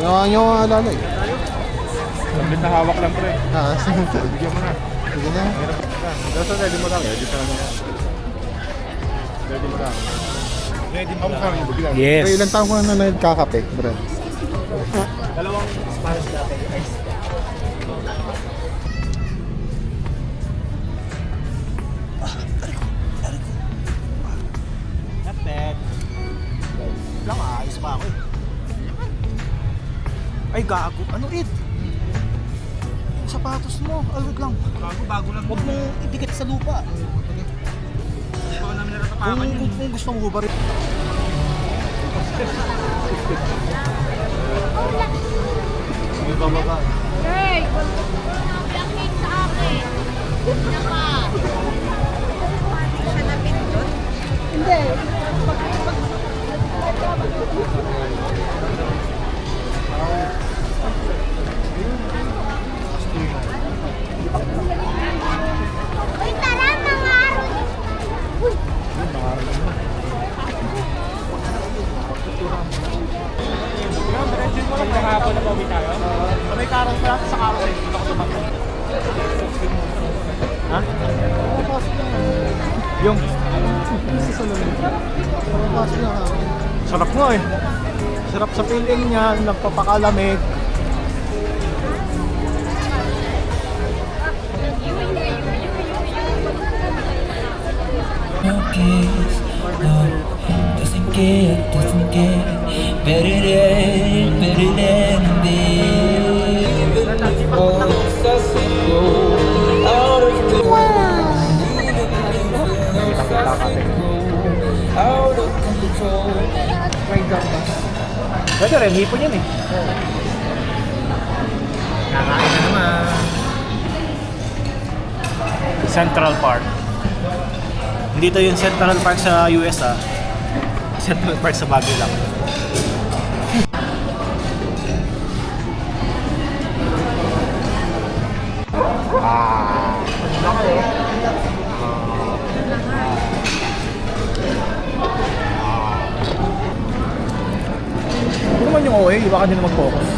Ginawa nyo ang alala eh. Saglit na hawak lang pre. Bigyan mo na. Sige na. Dito ready mo lang. Ready na lang. Ready mo lang. Ready mo lang. Yes. Okay, ilang taon ko na nagkakape, bro? Dalawang Spanish latte. Not bad. Lang ayos pa ako eh. Ay gago, ano Ed? Yung sapatos mo, wag lang. Bago lang. Huwag mong idikit sa lupa. Ikaw namin natatapakan yun. Kung gusto mo ba rin. May bababa. Hey! Lakit sa akin! Naka! Siya na pinindot? Hindi. Uy, tara mga aron! Uy! Kahapon na pauwi tayo. May karong pala sa karong eh. Dito ako tumakbo. Ha? Yung sarap nga eh. Sarap sa feeling niya, nagpapakalamig. Doesn't get better than this. Oh, out of control. Pwede rin, hipon yan eh. Nakain na naman. Central Park. Hindi to yung Central Park sa US ah. Central Park sa Baguio lang. Ano naman yung OA? Iba ka din mag-focus.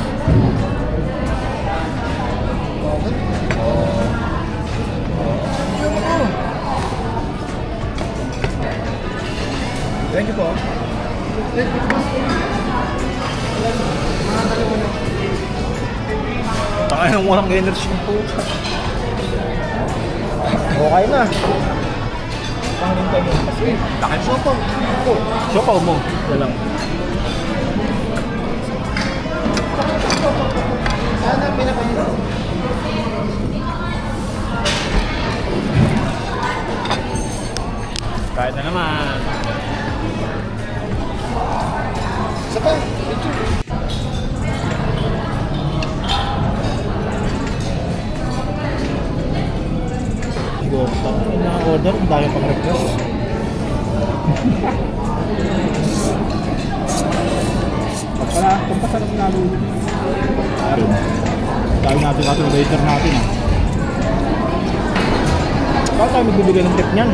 Thank you po. Takay nang walang energy po. Okay na. Panginintay mo. Kasi, takay sopa. Sopa mo. Yan lang. Sana pinakain. Kahit na naman. Saka, siguro, tapos na-order, ang dami pang request. Pagkala, kung pasarap namin. Dahil natin yung waiter natin ah. Bakit tayo magbibigay ng tip niyan?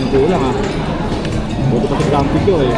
Hindi ko lang ah. Buto pa sa camping ko eh.